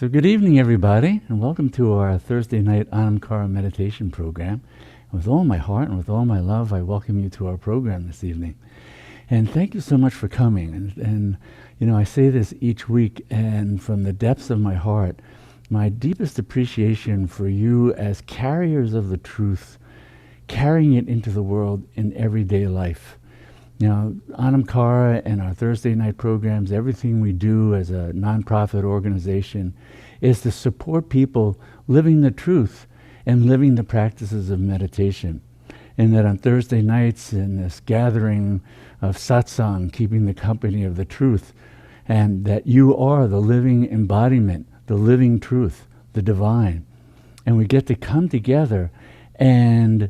So good evening, everybody, and welcome to our Thursday night Anamkara meditation program. With all my heart and with all my love, I welcome you to our program this evening. And thank you so much for coming. And you know, I say this each week, and from the depths of my heart, my deepest appreciation for you as carriers of the truth, carrying it into the world in everyday life. You know, Anamkara and our Thursday night programs, everything we do as a nonprofit organization is to support people living the truth and living the practices of meditation. And that on Thursday nights in this gathering of satsang, keeping the company of the truth, and that you are the living embodiment, the living truth, the divine. And we get to come together and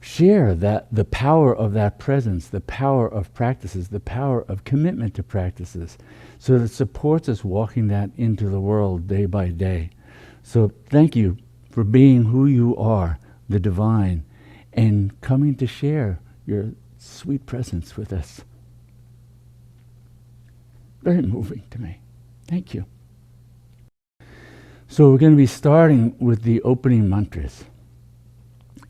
share that, the power of that presence, the power of practices, the power of commitment to practices, so that it supports us walking that into the world day by day. So thank you for being who you are, the divine, and coming to share your sweet presence with us. Very moving to me. Thank you. So we're going to be starting with the opening mantras.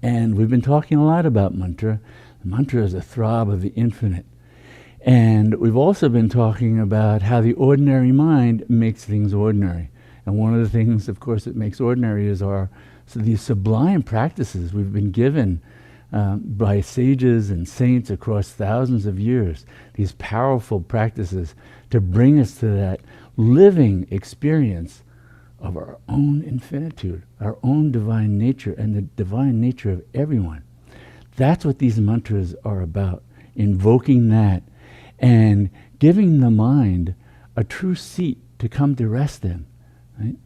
And we've been talking a lot about mantra. The mantra is a throb of the infinite. And we've also been talking about how the ordinary mind makes things ordinary. And one of the things, of course, that makes ordinary is these sublime practices we've been given by sages and saints across thousands of years. These powerful practices to bring us to that living experience of our own infinitude, our own divine nature, and the divine nature of everyone. That's what these mantras are about, invoking that and giving the mind a true seat to come to rest in, right?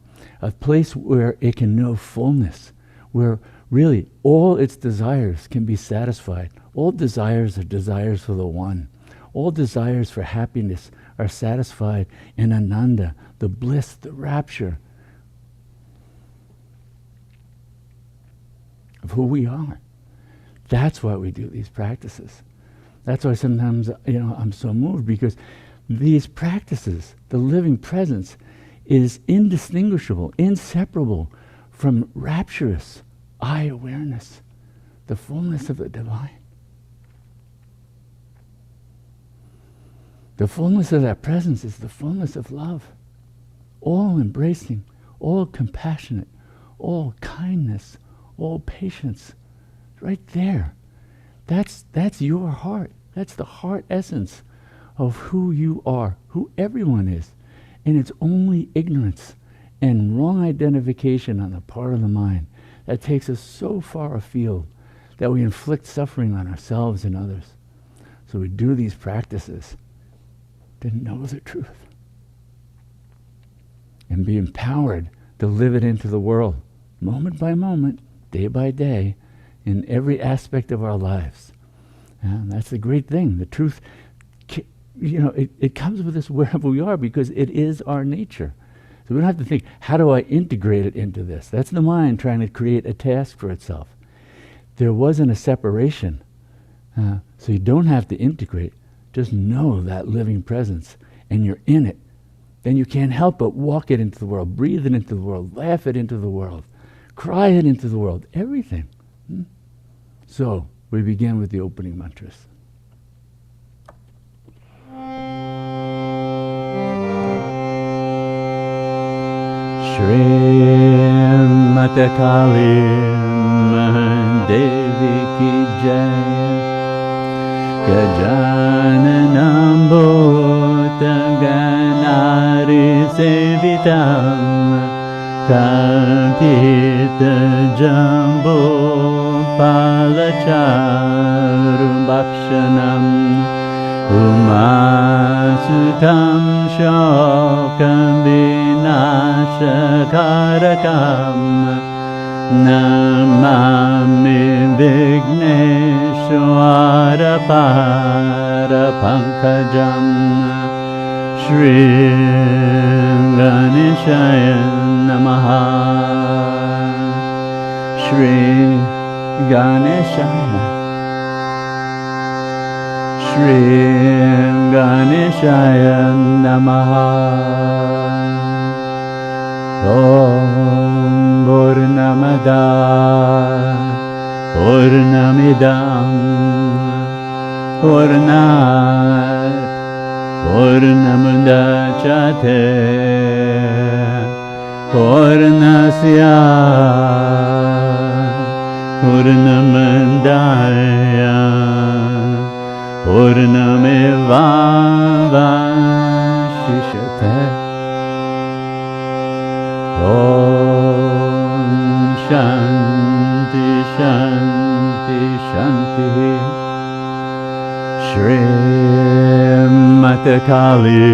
A place where it can know fullness, where really all its desires can be satisfied. All desires are desires for the one. All desires for happiness are satisfied in ananda, the bliss, the rapture of who we are. That's why we do these practices. That's why sometimes, I'm so moved, because these practices, the living presence, is indistinguishable, inseparable from rapturous I awareness, the fullness of the divine. The fullness of that presence is the fullness of love, all embracing, all compassionate, all kindness, all patience, right there. That's your heart. That's the heart essence of who you are, who everyone is. And it's only ignorance and wrong identification on the part of the mind that takes us so far afield that we inflict suffering on ourselves and others. So we do these practices to know the truth and be empowered to live it into the world, moment by moment, day by day, in every aspect of our lives. And that's the great thing. The truth, it comes with us wherever we are, because it is our nature. So we don't have to think, how do I integrate it into this? That's the mind trying to create a task for itself. There wasn't a separation. So you don't have to integrate. Just know that living presence, and you're in it. Then you can't help but walk it into the world, breathe it into the world, laugh it into the world, cry it into the world, everything. So we begin with the opening mantras. Shrimata Kalim Devi Ki Jai Gajananam Bhutta Ganari Sevitam Kalpita Jambo Palacharu Bhakshanam Umasutam Shokam Vinashakarakam Namami Vigneshwara Parapankajam Shri Ganeshaya Namaha. Shri Ganeshaya. Shri Ganeshaya Namaha. Om Purnamada Purnamidam Purnat Purnamudachyate Purnasya Purnamandaya Purnamevavashishate. Om Shanti Shanti Shanti. Shri Mata Kali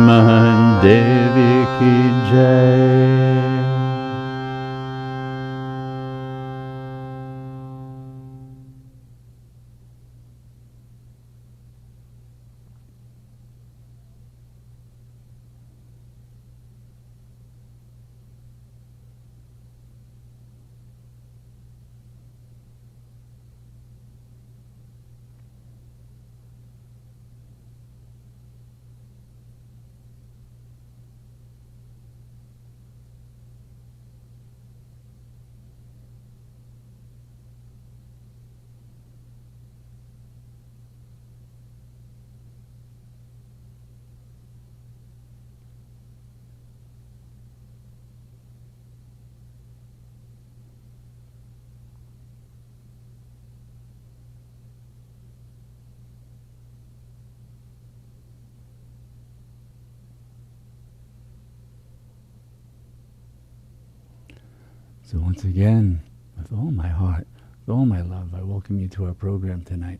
Mahadevi Ki Jai. So once again, with all my heart, with all my love, I welcome you to our program tonight.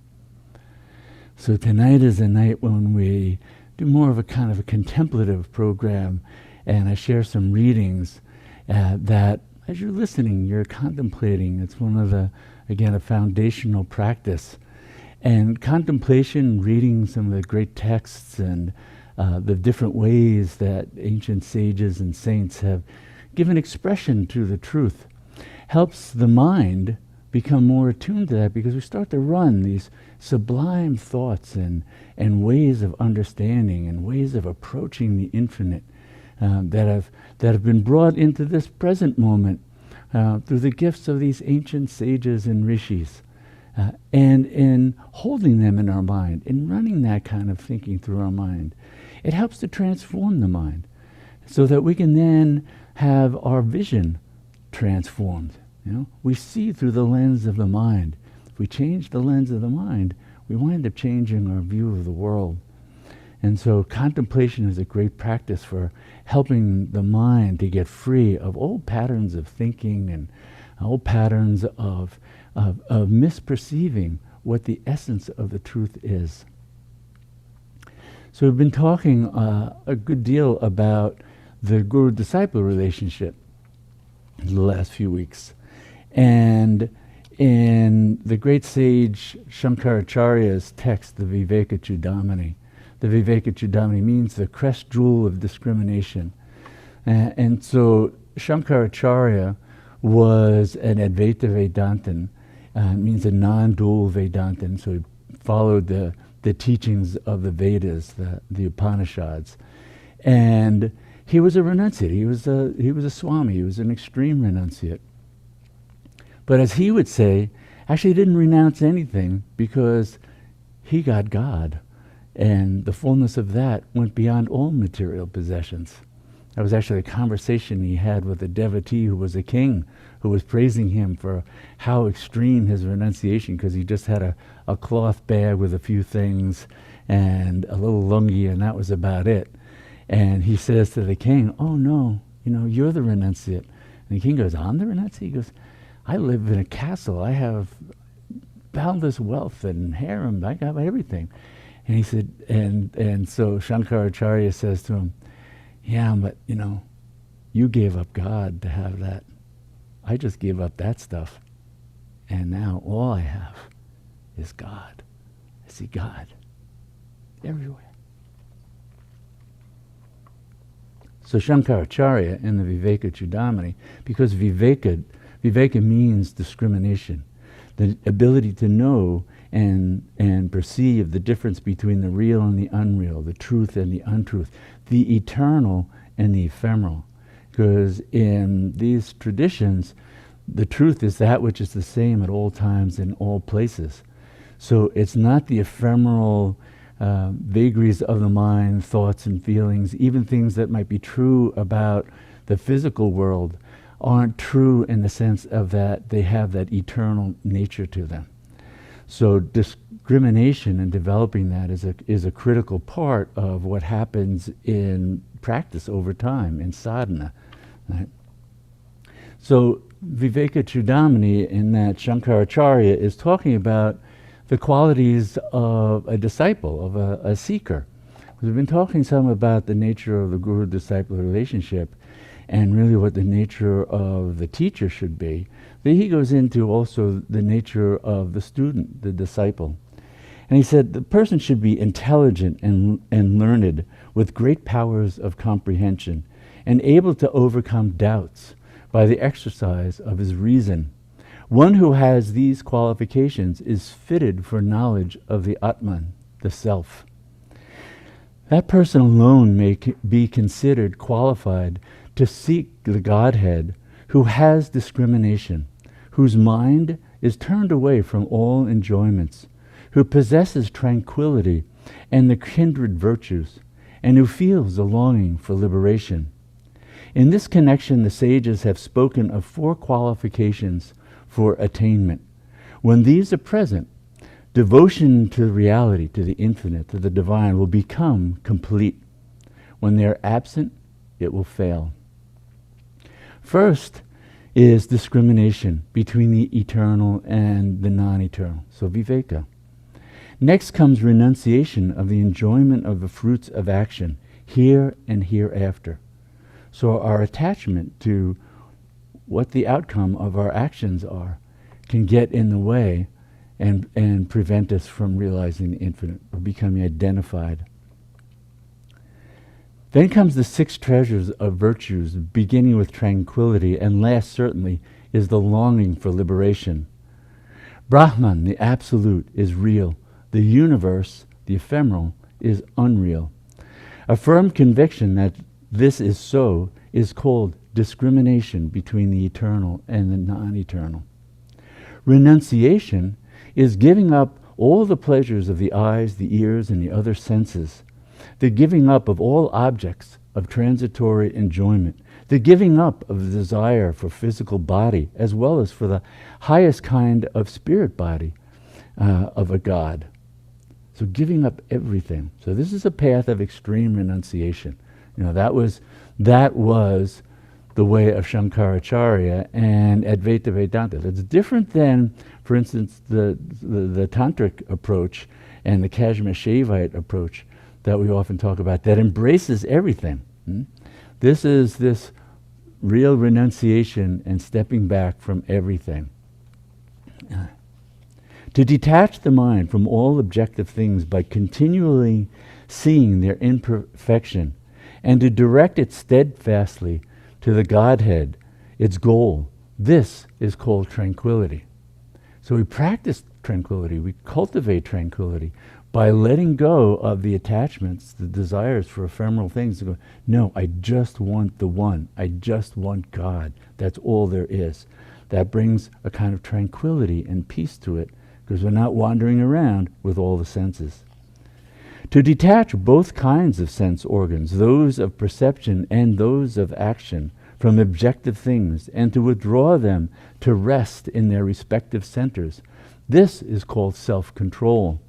So tonight is a night when we do more of a kind of a contemplative program, and I share some readings that, as you're listening, you're contemplating. It's one of the, again, a foundational practice. And contemplation, reading some of the great texts and the different ways that ancient sages and saints have given expression to the truth, helps the mind become more attuned to that, because we start to run these sublime thoughts and ways of understanding and ways of approaching the infinite that have been brought into this present moment through the gifts of these ancient sages and rishis, and in holding them in our mind, in running that kind of thinking through our mind. It helps to transform the mind so that we can then have our vision transformed. You know, we see through the lens of the mind. If we change the lens of the mind, we wind up changing our view of the world. And so contemplation is a great practice for helping the mind to get free of old patterns of thinking and old patterns of misperceiving what the essence of the truth is. So we've been talking a good deal about the guru-disciple relationship in the last few weeks. And in the great sage Shankaracharya's text, the Viveka-chudamani, the Viveka-chudamani means the Crest-Jewel of Discrimination. And so Shankaracharya was an Advaita Vedantin, means a non-dual Vedantin, so he followed the teachings of the Vedas, the Upanishads. And he was a renunciate. He was a Swami. He was an extreme renunciate. But as he would say, actually he didn't renounce anything, because he got God. And the fullness of that went beyond all material possessions. That was actually a conversation he had with a devotee who was a king, who was praising him for how extreme his renunciation, because he just had a cloth bag with a few things and a little lungi, and that was about it. And he says to the king, "Oh no, you're the renunciate." And the king goes, "I'm the renunciate?" He goes, "I live in a castle. I have boundless wealth and harem. I got everything." And he said, and so Shankaracharya says to him, "Yeah, but you gave up God to have that. I just gave up that stuff. And now all I have is God. I see God everywhere." So Shankaracharya in the Viveka-chudamani, because Viveka means discrimination, the ability to know and perceive the difference between the real and the unreal, the truth and the untruth, the eternal and the ephemeral. because in these traditions, the truth is that which is the same at all times in all places. So it's not the ephemeral vagaries of the mind, thoughts and feelings, even things that might be true about the physical world aren't true in the sense of that they have that eternal nature to them. So discrimination and developing that is a critical part of what happens in practice over time, in sadhana. Right? So Viveka-chudamani in that Shankaracharya is talking about the qualities of a disciple, of a seeker. We've been talking some about the nature of the guru-disciple relationship and really what the nature of the teacher should be. Then he goes into also the nature of the student, the disciple. And he said the person should be intelligent and learned with great powers of comprehension and able to overcome doubts by the exercise of his reason. One who has these qualifications is fitted for knowledge of the Atman, the self. That person alone may be considered qualified to seek the Godhead, who has discrimination, whose mind is turned away from all enjoyments, who possesses tranquility and the kindred virtues, and who feels a longing for liberation. In this connection, the sages have spoken of 4 qualifications for attainment. When these are present, devotion to reality, to the infinite, to the divine, will become complete. When they are absent, it will fail. First is discrimination between the eternal and the non-eternal, so viveka. Next comes renunciation of the enjoyment of the fruits of action, here and hereafter. So our attachment to what the outcome of our actions are can get in the way and prevent us from realizing the infinite, or becoming identified. Then comes the 6 treasures of virtues, beginning with tranquility, and last certainly is the longing for liberation. Brahman, the absolute, is real. The universe, the ephemeral, is unreal. A firm conviction that this is so is called discrimination between the eternal and the non-eternal. Renunciation is giving up all the pleasures of the eyes, the ears, and the other senses, the giving up of all objects of transitory enjoyment, the giving up of the desire for physical body, as well as for the highest kind of spirit body of a god. So giving up everything. So this is a path of extreme renunciation. You know, that was the way of Shankaracharya and Advaita Vedanta. That's different than, for instance, the tantric approach and the Kashmir Shaivite approach that we often talk about, that embraces everything. This is this real renunciation and stepping back from everything. To detach the mind from all objective things by continually seeing their imperfection, and to direct it steadfastly to the Godhead, its goal. This is called tranquility. So we practice tranquility, we cultivate tranquility by letting go of the attachments, the desires for ephemeral things. To go, no, I just want the one. I just want God. That's all there is. That brings a kind of tranquility and peace to it, because we're not wandering around with all the senses. To detach both kinds of sense organs, those of perception and those of action, from objective things, and to withdraw them to rest in their respective centers. This is called self-control,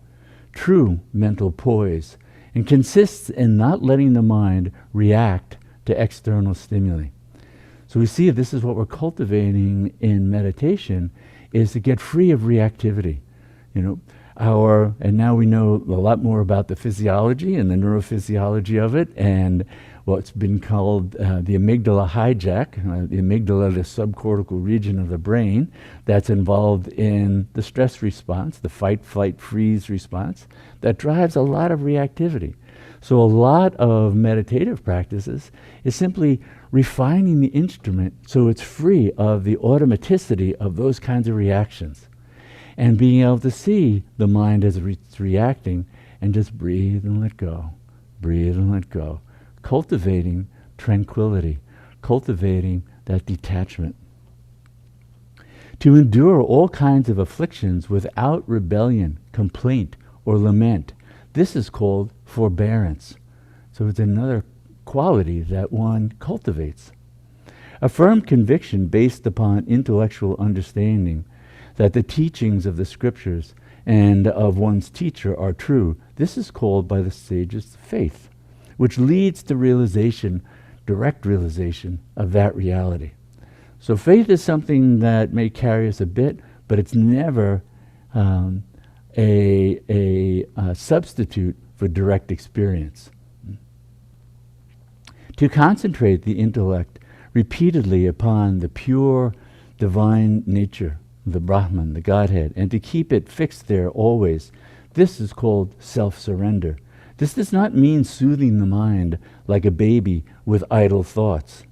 true mental poise, and consists in not letting the mind react to external stimuli. So we see this is what we're cultivating in meditation, is to get free of reactivity. You know, and now we know a lot more about the physiology and the neurophysiology of it, and what's been called the amygdala hijack. The amygdala, the subcortical region of the brain that's involved in the stress response, the fight, flight, freeze response, that drives a lot of reactivity. So a lot of meditative practices is simply refining the instrument so it's free of the automaticity of those kinds of reactions, and being able to see the mind as it's reacting and just breathe and let go, breathe and let go. Cultivating tranquility, cultivating that detachment. To endure all kinds of afflictions without rebellion, complaint, or lament. This is called forbearance. So it's another quality that one cultivates. A firm conviction based upon intellectual understanding that the teachings of the scriptures and of one's teacher are true. This is called by the sages faith, which leads to realization, direct realization of that reality. So faith is something that may carry us a bit, but it's never a substitute for direct experience. To concentrate the intellect repeatedly upon the pure divine nature, the Brahman, the Godhead, and to keep it fixed there always, this is called self-surrender. This does not mean soothing the mind like a baby with idle thoughts.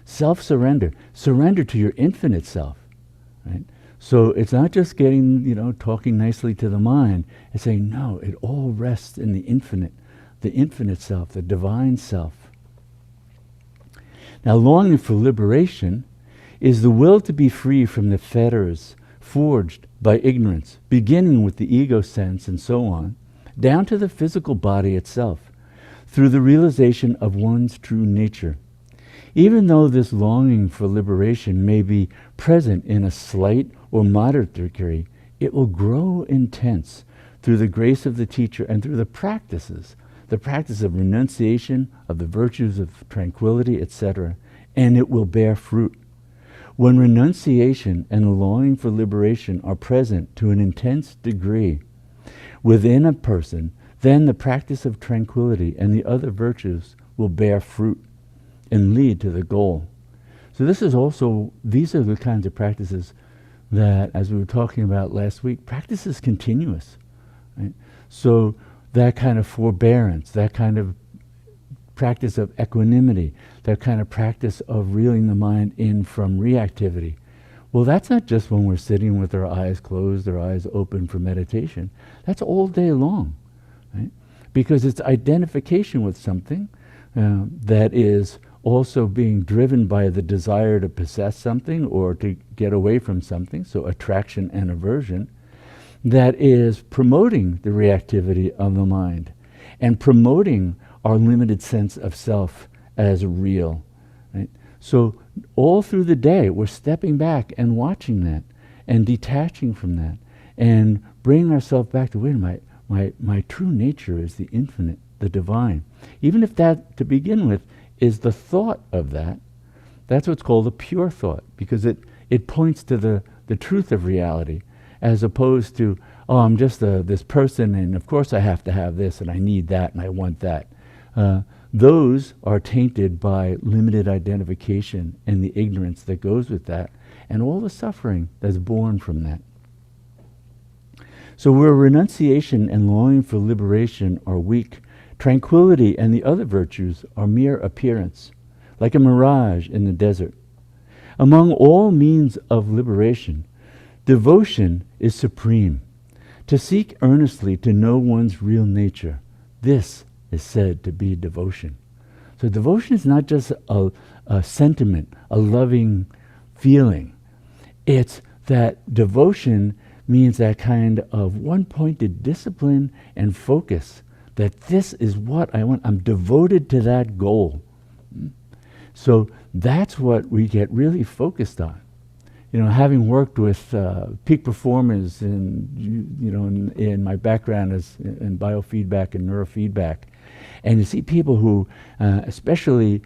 Self-surrender, surrender to your infinite self, right? So it's not just getting, talking nicely to the mind. It's saying, no, it all rests in the infinite self, the divine self. Now, longing for liberation is the will to be free from the fetters forged by ignorance, beginning with the ego sense and so on, down to the physical body itself, through the realization of one's true nature. Even though this longing for liberation may be present in a slight or moderate degree, it will grow intense through the grace of the teacher and through the practice of renunciation, of the virtues of tranquility, etc., and it will bear fruit. When renunciation and the longing for liberation are present to an intense degree within a person, then the practice of tranquility and the other virtues will bear fruit and lead to the goal. So these are the kinds of practices that, as we were talking about last week, practice is continuous, right? So that kind of forbearance, that kind of practice of equanimity, that kind of practice of reeling the mind in from reactivity. Well, that's not just when we're sitting with our eyes closed, our eyes open for meditation. That's all day long, right? Because it's identification with something that is also being driven by the desire to possess something or to get away from something, so attraction and aversion, that is promoting the reactivity of the mind and promoting our limited sense of self as real. Right? So all through the day, we're stepping back and watching that and detaching from that and bringing ourselves back to, wait a minute, my true nature is the infinite, the divine. Even if that, to begin with, is the thought of that, that's what's called a pure thought, because it points to the truth of reality, as opposed to, oh, I'm just this person, and of course I have to have this, and I need that, and I want that. Those are tainted by limited identification and the ignorance that goes with that, and all the suffering that's born from that. So where renunciation and longing for liberation are weak, tranquility and the other virtues are mere appearance, like a mirage in the desert. Among all means of liberation, devotion is supreme. To seek earnestly to know one's real nature, this is said to be devotion. So devotion is not just a sentiment, a loving feeling. It's that devotion means that kind of one-pointed discipline and focus, that this is what I want. I'm devoted to that goal. So that's what we get really focused on. Having worked with peak performers in my background is in biofeedback and neurofeedback, and you see people who, especially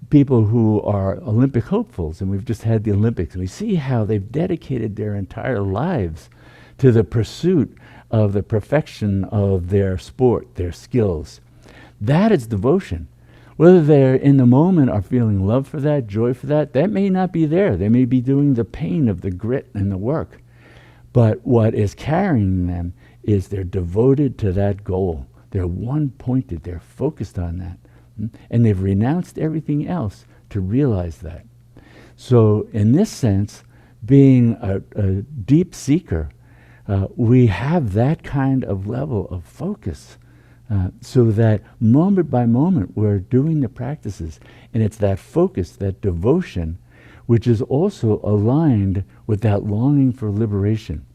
people who are Olympic hopefuls, and we've just had the Olympics, and we see how they've dedicated their entire lives to the pursuit of the perfection of their sport, their skills. That is devotion. Whether they're in the moment are feeling love for that, joy for that, that may not be there. They may be doing the pain of the grit and the work. But what is carrying them is they're devoted to that goal. They're one-pointed. They're focused on that. And they've renounced everything else to realize that. So in this sense, being a deep seeker, we have that kind of level of focus So that moment by moment we're doing the practices, and it's that focus, that devotion, which is also aligned with that longing for liberation.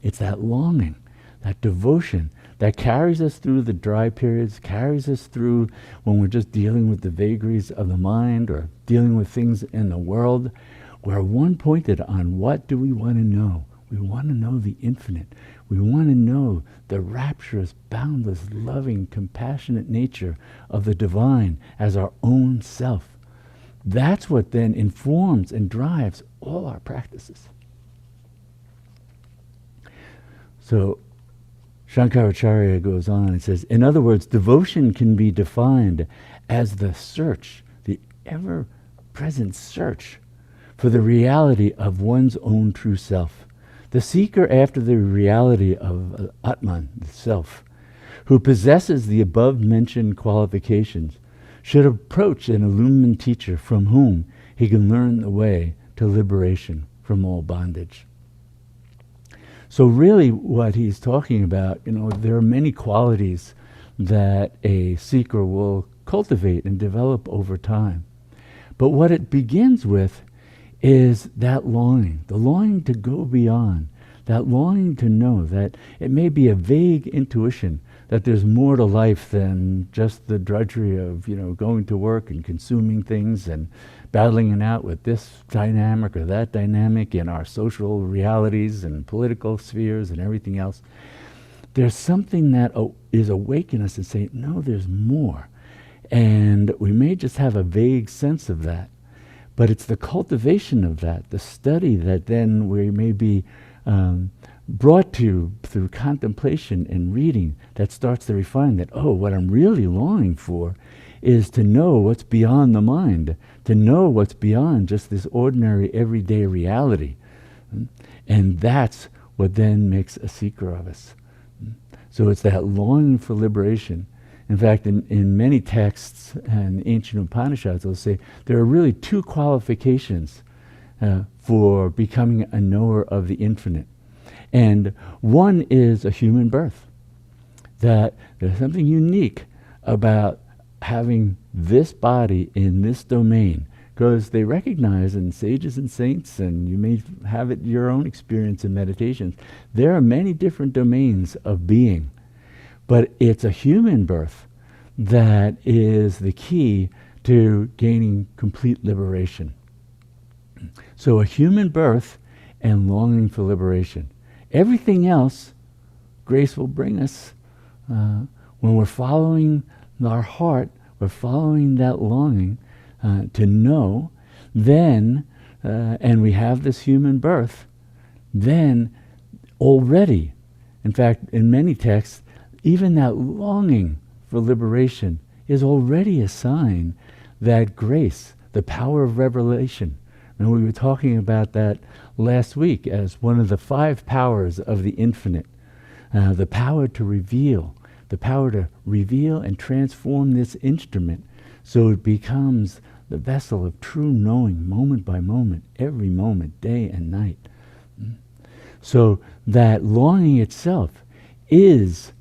It's that longing, that devotion that carries us through the dry periods, carries us through when we're just dealing with the vagaries of the mind or dealing with things in the world. We're one pointed on what do we want to know. We want to know the infinite. We want to know the rapturous, boundless, loving, compassionate nature of the divine as our own self. That's what then informs and drives all our practices. So Shankaracharya goes on and says, in other words, devotion can be defined as the search, the ever-present search for the reality of one's own true self, the seeker after the reality of Atman, the self, who possesses the above-mentioned qualifications, should approach an illumined teacher from whom he can learn the way to liberation from all bondage. So really what he's talking about, there are many qualities that a seeker will cultivate and develop over time. But what it begins with is that longing, the longing to go beyond, that longing to know that it may be a vague intuition that there's more to life than just the drudgery of, going to work and consuming things and battling it out with this dynamic or that dynamic in our social realities and political spheres and everything else. There's something that is awakening us and saying, no, there's more. And we may just have a vague sense of that, but it's the cultivation of that, the study that then we may be brought to through contemplation and reading that starts to refine that, what I'm really longing for is to know what's beyond the mind, to know what's beyond just this ordinary everyday reality. And that's what then makes a seeker of us. So it's that longing for liberation. In fact, in many texts and ancient Upanishads, they'll say there are really two qualifications for becoming a knower of the infinite. And one is a human birth. That there's something unique about having this body in this domain, because they recognize in sages and saints, and you may have it your own experience in meditations, there are many different domains of being. But it's a human birth that is the key to gaining complete liberation. So a human birth and longing for liberation. Everything else, grace will bring us when we're following our heart, we're following that longing to know, then, and we have this human birth, then already, in fact, in many texts, even that longing for liberation is already a sign that grace, the power of revelation, and we were talking about that last week as one of the 5 powers of the infinite, the power to reveal and transform this instrument so it becomes the vessel of true knowing moment by moment, every moment, day and night. So that longing itself is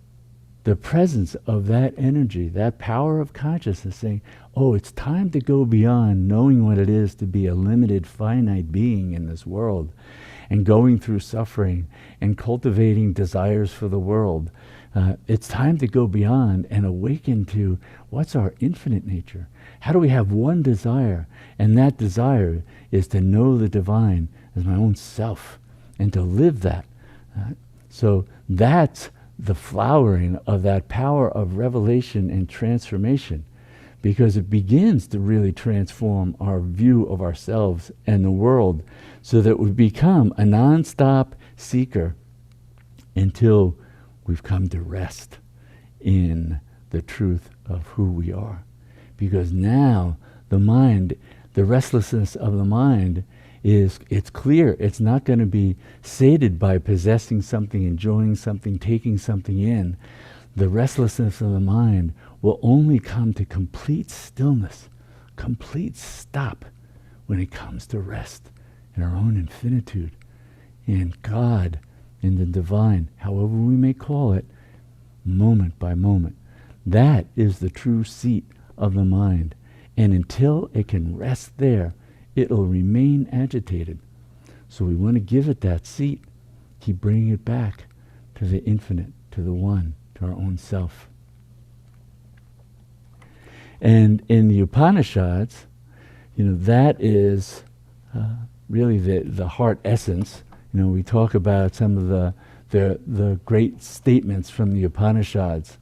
the presence of that energy, that power of consciousness saying, it's time to go beyond knowing what it is to be a limited, finite being in this world and going through suffering and cultivating desires for the world. It's time to go beyond and awaken to what's our infinite nature. How do we have one desire? And that desire is to know the divine as my own self and to live that. So that's the flowering of that power of revelation and transformation, because it begins to really transform our view of ourselves and the world so that we become a non-stop seeker until we've come to rest in the truth of who we are. Because now the mind, the restlessness of the mind it's clear. It's not going to be sated by possessing something, enjoying something, taking something in. The restlessness of the mind will only come to complete stillness, complete stop when it comes to rest in our own infinitude, in God, in the divine, however we may call it. moment by moment. That is the true seat of the mind. And until it can rest there, it'll remain agitated. So we want to give it that seat. Keep bringing it back to the infinite, to the one, to our own self. And in the Upanishads, that is really the heart essence. We talk about some of the great statements from the Upanishads.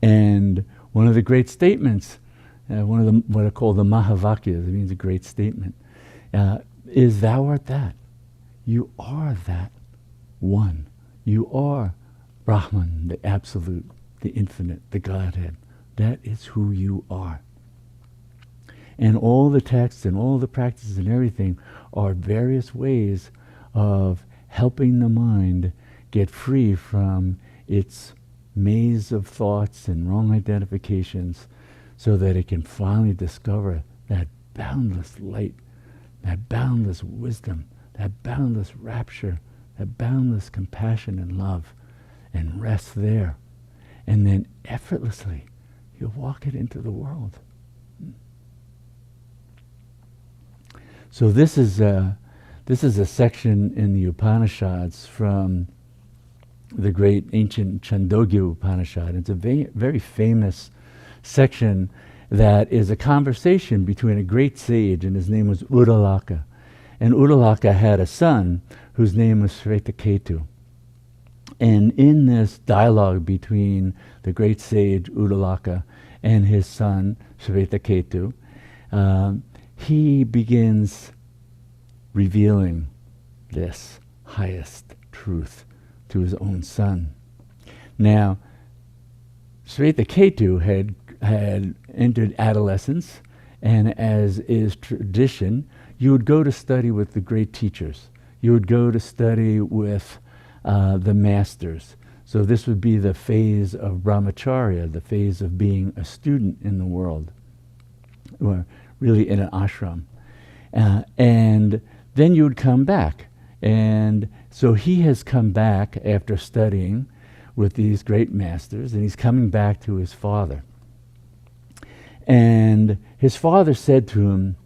And one of the great statements, one of what are called the Mahavakyas, it means a great statement, is thou art that. You are that one. You are Brahman, the absolute, the infinite, the Godhead. That is who you are. And all the texts and all the practices and everything are various ways of helping the mind get free from its maze of thoughts and wrong identifications, so that it can finally discover that boundless light, that boundless wisdom, that boundless rapture, that boundless compassion and love, and rest there. And then effortlessly, you'll walk it into the world. So this is a section in the Upanishads from the great ancient Chandogya Upanishad. It's a very famous section that is a conversation between a great sage, and his name was Uddalaka. And Uddalaka had a son whose name was Shvetaketu. And in this dialogue between the great sage Uddalaka and his son Shvetaketu, he begins revealing this highest truth to his own son. Now, Shvetaketu had entered adolescence, and as is tradition, you would go to study with the great teachers. You would go to study with the masters. So this would be the phase of brahmacharya, the phase of being a student in the world, or really in an ashram. And then you would come back. And so he has come back after studying with these great masters, and he's coming back to his father. And his father said to him,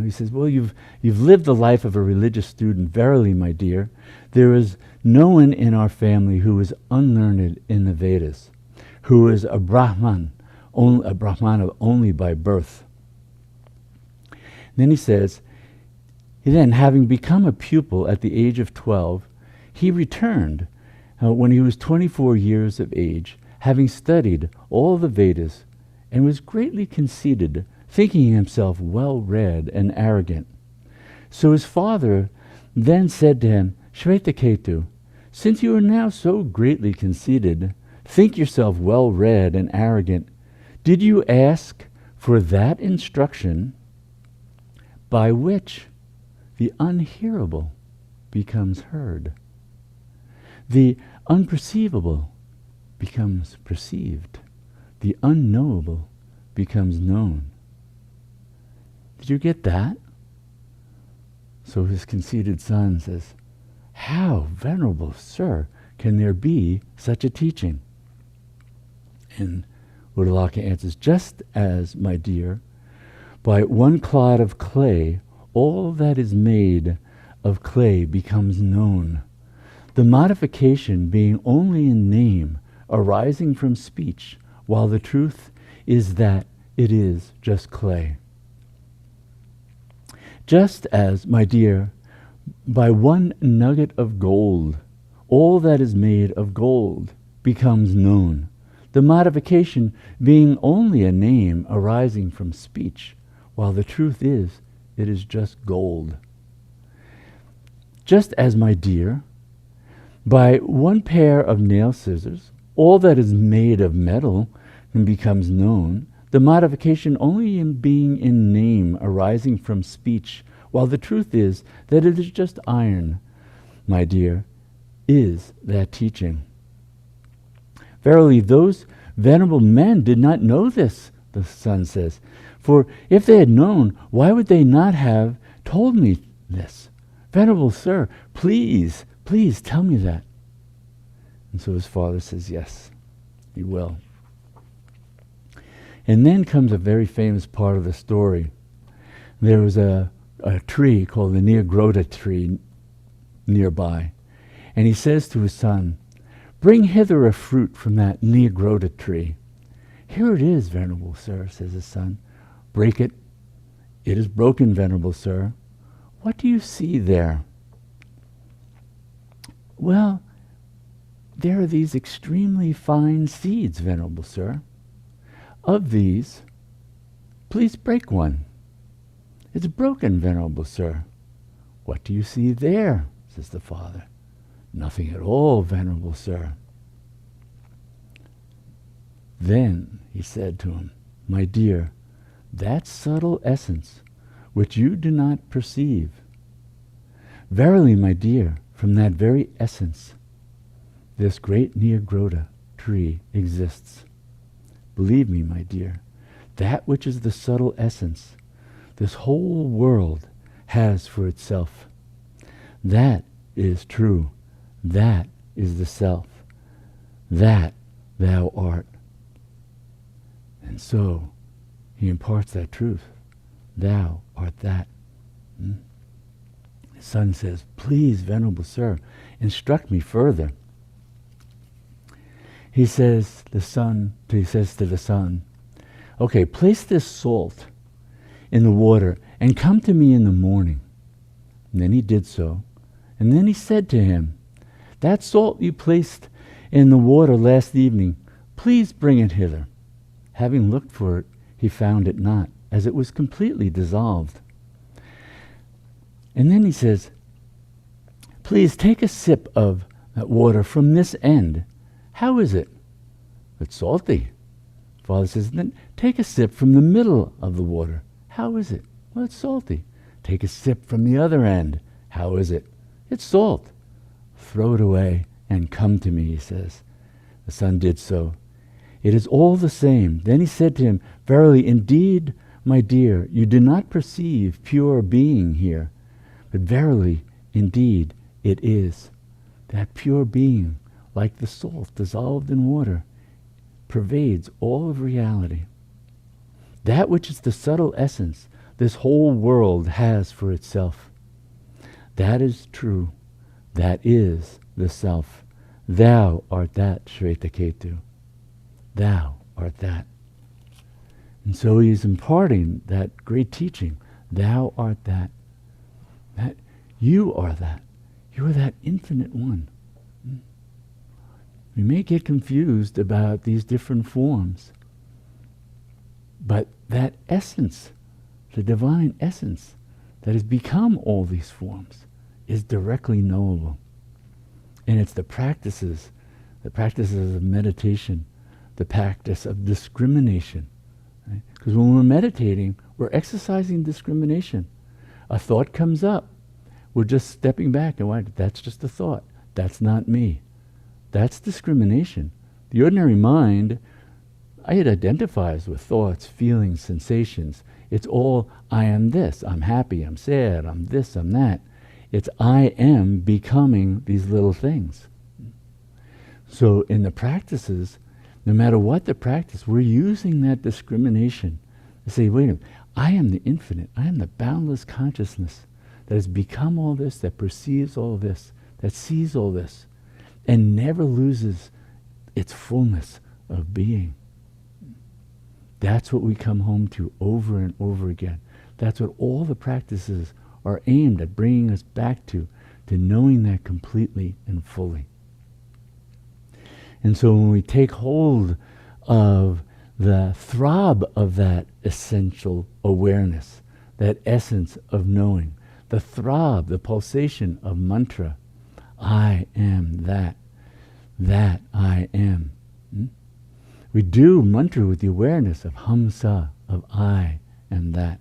he says, well, you've lived the life of a religious student. Verily, my dear, there is no one in our family who is unlearned in the Vedas, who is a Brahmana only by birth. Then he says, then having become a pupil at the age of 12, he returned when he was 24 years of age, having studied all the Vedas, and was greatly conceited, thinking himself well-read and arrogant. So his father then said to him, Shvetaketu, since you are now so greatly conceited, think yourself well-read and arrogant, did you ask for that instruction by which the unhearable becomes heard, the unperceivable becomes perceived, the unknowable becomes known? Did you get that? So his conceited son says, how, venerable sir, can there be such a teaching? And Uddalaka answers, just as, my dear, by one clod of clay, all that is made of clay becomes known, the modification being only in name, arising from speech, while the truth is that it is just clay. Just as, my dear, by one nugget of gold, all that is made of gold becomes known, the modification being only a name arising from speech, while the truth is, it is just gold. Just as, my dear, by one pair of nail scissors, all that is made of metal becomes known, the modification only in being in name arising from speech, while the truth is that it is just iron, my dear, is that teaching. Verily, those venerable men did not know this, the son says. For if they had known, why would they not have told me this? Venerable sir, please tell me that. And so his father says, yes, he will. And then comes a very famous part of the story. There was a tree called the Nirgrota tree nearby. And he says to his son, bring hither a fruit from that Nirgrota tree. Here it is, venerable sir, says his son. Break it. It is broken, venerable sir. What do you see there? Well, there are these extremely fine seeds, venerable sir. Of these, please break one. It's broken, venerable sir. What do you see there? Says the father. Nothing at all, venerable sir. Then he said to him, my dear, that subtle essence which you do not perceive. Verily, my dear, from that very essence, this great Nirgrota tree exists. Believe me, my dear, that which is the subtle essence, this whole world has for itself. That is true. That is the self. That thou art. And so he imparts that truth. Thou art that. His son says, please, venerable sir, instruct me further. He says to the son, okay, place this salt in the water and come to me in the morning. And then he did so. And then he said to him, that salt you placed in the water last evening, please bring it hither. Having looked for it, he found it not, as it was completely dissolved. And then he says, please take a sip of that water from this end. How is it? It's salty. Father says, then take a sip from the middle of the water. How is it? Well, it's salty. Take a sip from the other end. How is it? It's salt. Throw it away and come to me, he says. The son did so. It is all the same. Then he said to him, verily, indeed, my dear, you do not perceive pure being here, but verily, indeed, it is. That pure being, like the salt dissolved in water, pervades all of reality. That which is the subtle essence this whole world has for itself. That is true. That is the self. Thou art that, Shvetaketu. Thou art that. And so he is imparting that great teaching. Thou art that. That you are that. You are that infinite one. We may get confused about these different forms, but that essence, the divine essence that has become all these forms, is directly knowable. And it's the practices of meditation, the practice of discrimination. Because when we're meditating, we're exercising discrimination. A thought comes up. We're just stepping back and wait, that's just a thought. That's not me. That's discrimination. The ordinary mind, it identifies with thoughts, feelings, sensations. It's all, I am this, I'm happy, I'm sad, I'm this, I'm that. It's I am becoming these little things. So in the practices, no matter what the practice, we're using that discrimination to say, wait a minute, I am the infinite, I am the boundless consciousness that has become all this, that perceives all this, that sees all this, and never loses its fullness of being. That's what we come home to over and over again. That's what all the practices are aimed at bringing us back to knowing that completely and fully. And so when we take hold of the throb of that essential awareness, that essence of knowing, the throb, the pulsation of mantra, I am that I am. We do mantra with the awareness of hamsa, of I am that.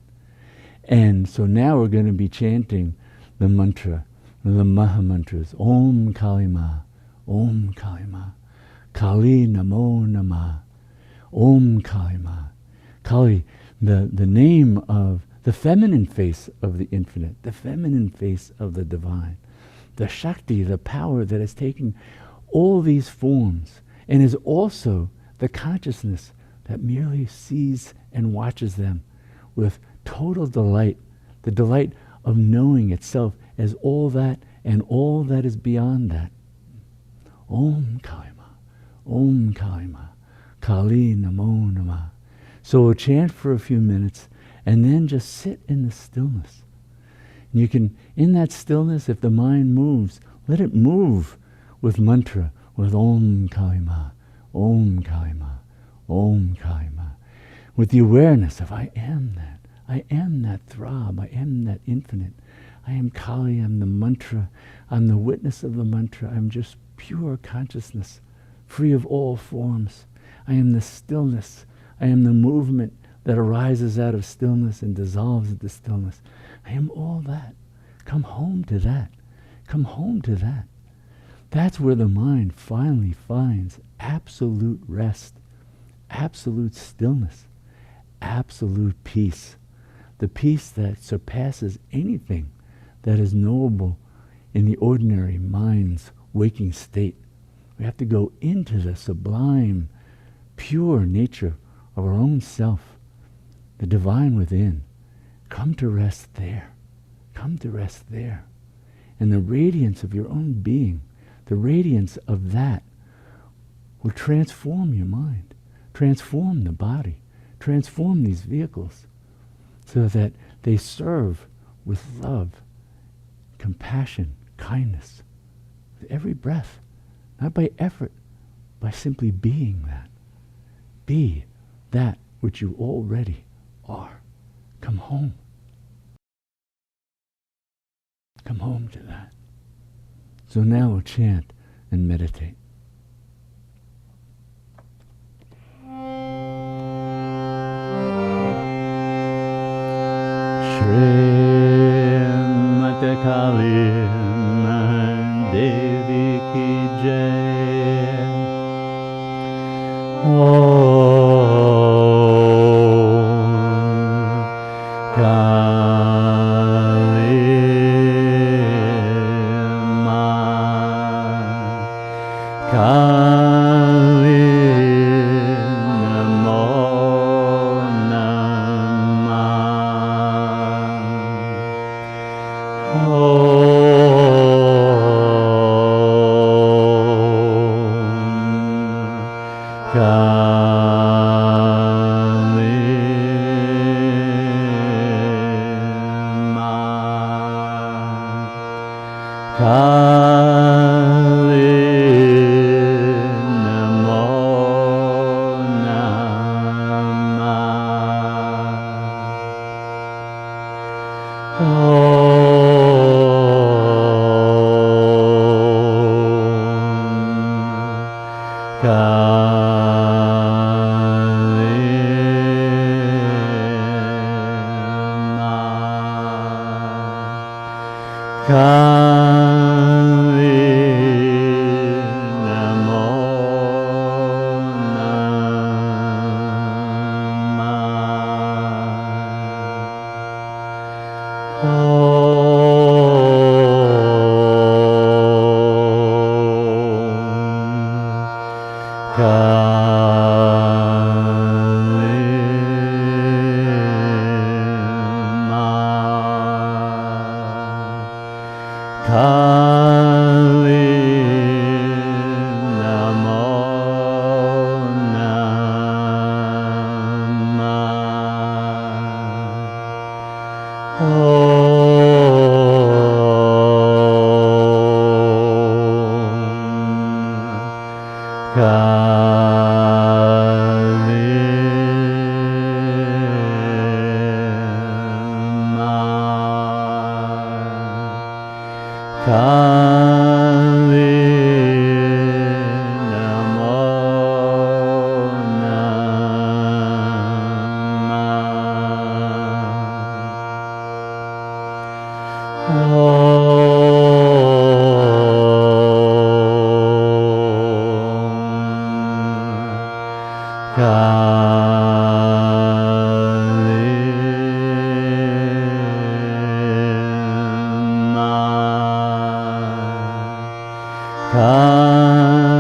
And so now we're going to be chanting the mantra, the Maha mantras, Om Kalima, Om Kalima, Kali Namo Nama, Om Kalima. Kali, the name of the feminine face of the infinite, the feminine face of the divine, the Shakti, the power that has taken all these forms and is also the consciousness that merely sees and watches them with total delight, the delight of knowing itself as all that and all that is beyond that. Om Kalima, Om Kalima, Kali Namo Nama. So we'll chant for a few minutes and then just sit in the stillness. And you can, in that stillness, if the mind moves, let it move with mantra, with Om Kalima, Om Kalima, Om Kalima, with the awareness of I am that throb, I am that infinite. I am Kali, I'm the mantra, I'm the witness of the mantra, I'm just pure consciousness, free of all forms. I am the stillness, I am the movement that arises out of stillness and dissolves into stillness. I am all that. Come home to that. Come home to that. That's where the mind finally finds absolute rest, absolute stillness, absolute peace. The peace that surpasses anything that is knowable in the ordinary mind's waking state. We have to go into the sublime, pure nature of our own self, the divine within. Come to rest there. Come to rest there. And the radiance of your own being, the radiance of that, will transform your mind, transform the body, transform these vehicles, so that they serve with love, compassion, kindness, with every breath, not by effort, by simply being that. Be that which you already are. Come home. Come home to that. So now we'll chant and meditate. Shrimati Kali Devi Ki Jai. Om Kali Ma Kali Namo Namah. Om Kali Ma Kali Namo Namah. Om Kali Ma Kali Namo Namah. Kali Namo Namah. Om Kali Ma Kali Namo Namah. Kali Ma Kali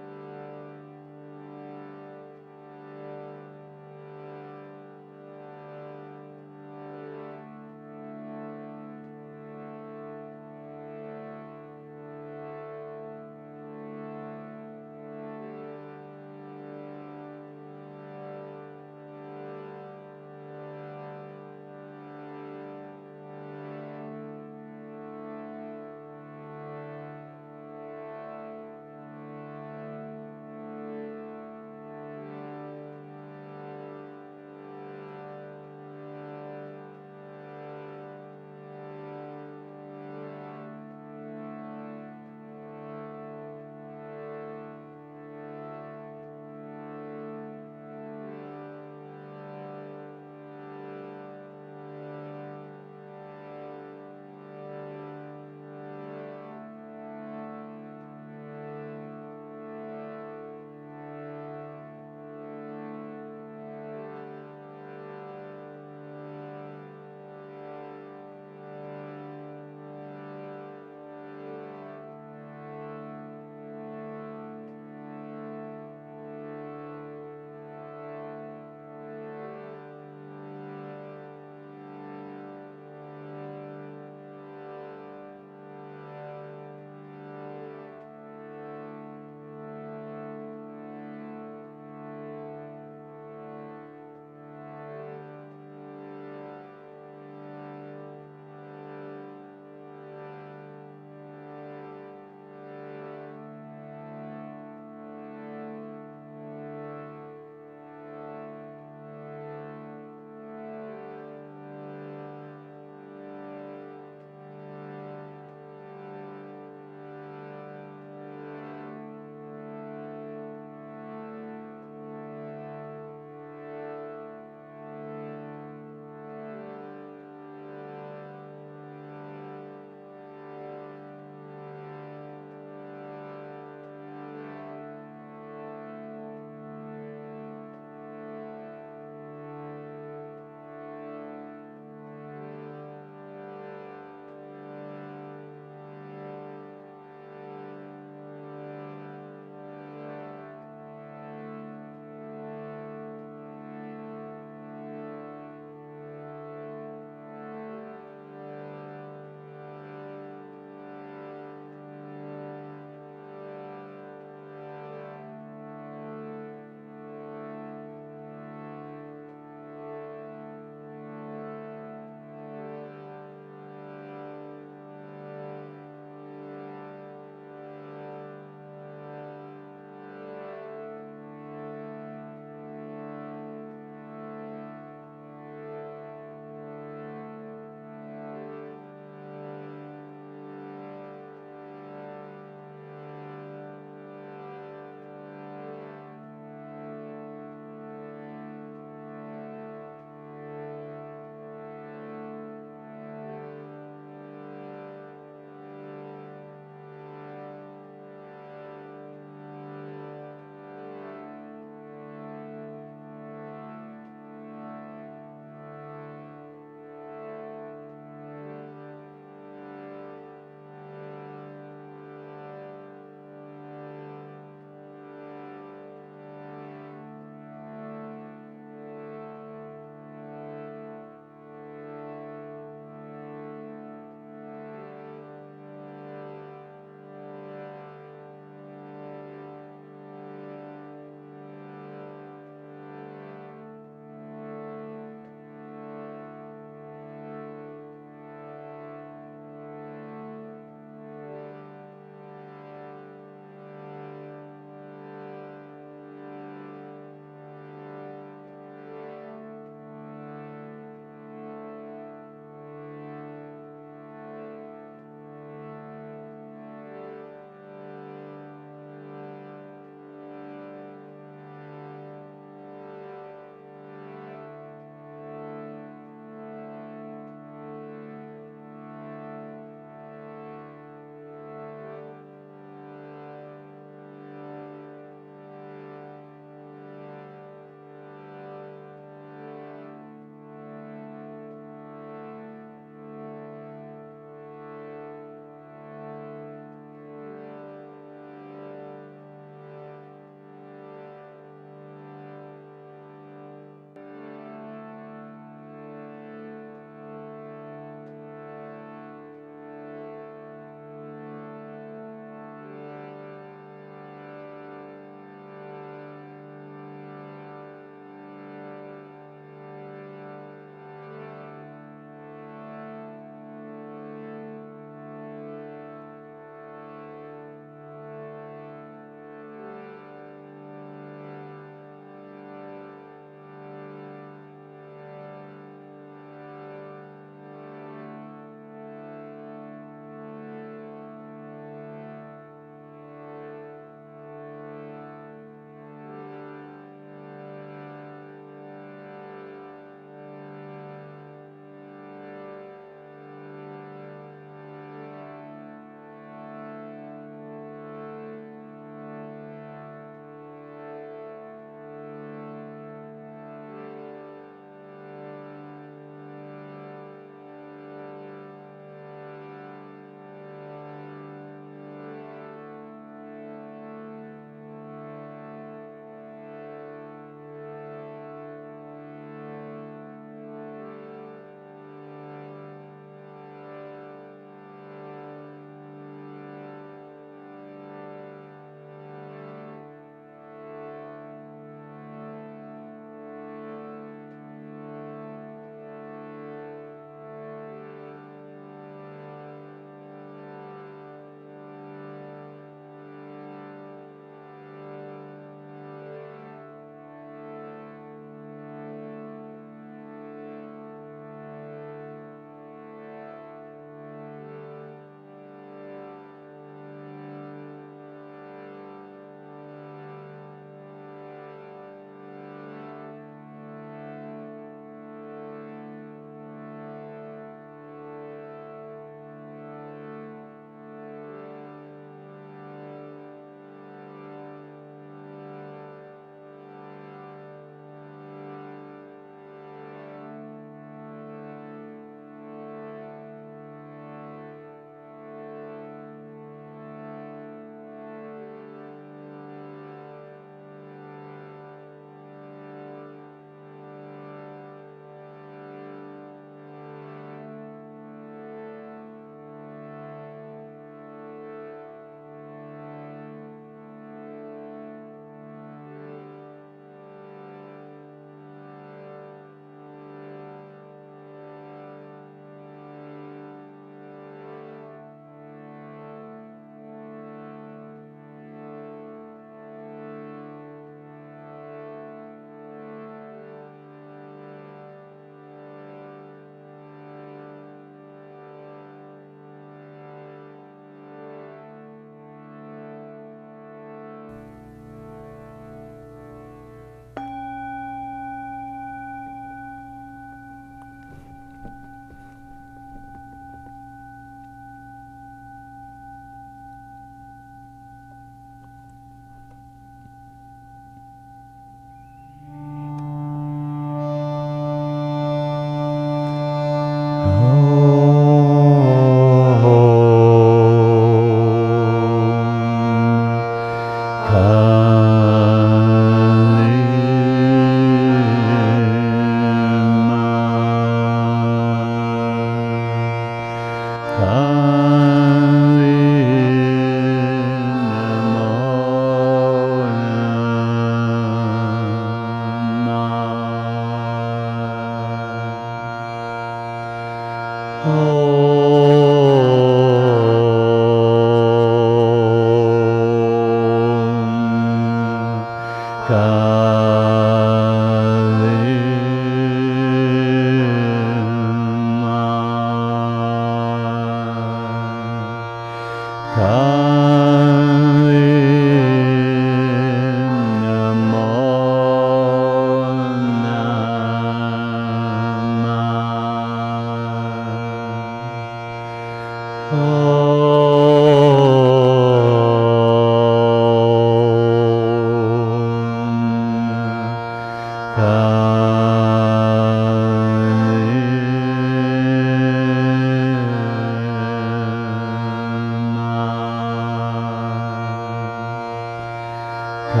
So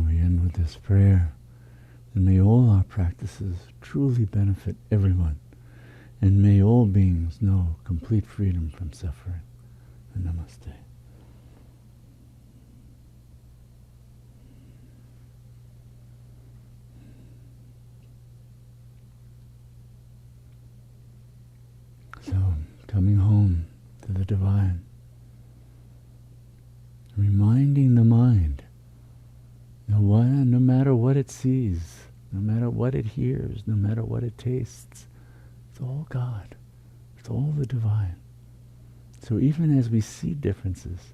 we end with this prayer, and may all our practices truly benefit everyone, and may all beings know complete freedom from suffering. Namaste. So, coming home to the divine, reminding the mind, no matter what it sees, no matter what it hears, no matter what it tastes, it's all God. It's all the divine. So even as we see differences,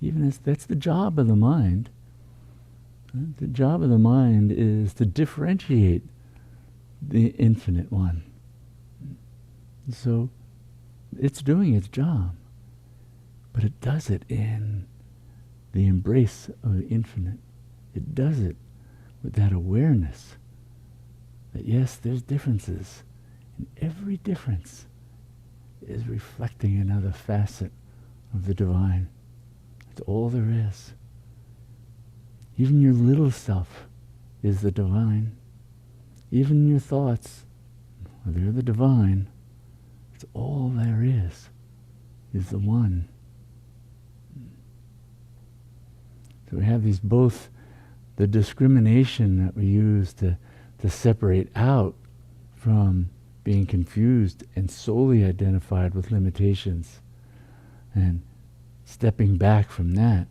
even as that's the job of the mind, the job of the mind is to differentiate the infinite one. So it's doing its job, but it does it in the embrace of the infinite. It does it with that awareness that yes, there's differences, and every difference is reflecting another facet of the divine. That's all there is. Even your little self is the divine. Even your thoughts, they're the divine. It's all there is the one. So we have these both, the discrimination that we use to separate out from being confused and solely identified with limitations, and stepping back from that.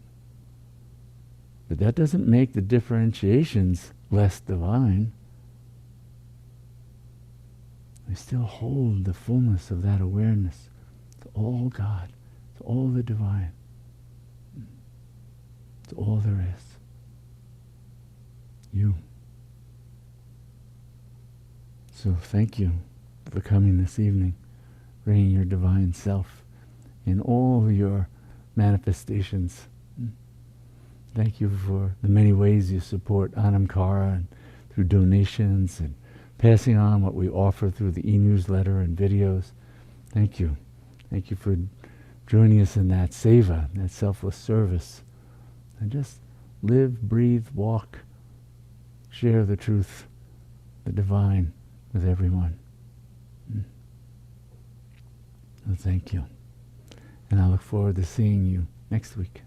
But that doesn't make the differentiations less divine. We still hold the fullness of that awareness. It's all God. It's all the divine. It's all there is. You. So thank you for coming this evening, bringing your divine self in all your manifestations. Thank you for the many ways you support Anamkara, and through donations and passing on what we offer through the e-newsletter and videos. Thank you. Thank you for joining us in that seva, that selfless service. And just live, breathe, walk, share the truth, the divine with everyone. So thank you. And I look forward to seeing you next week.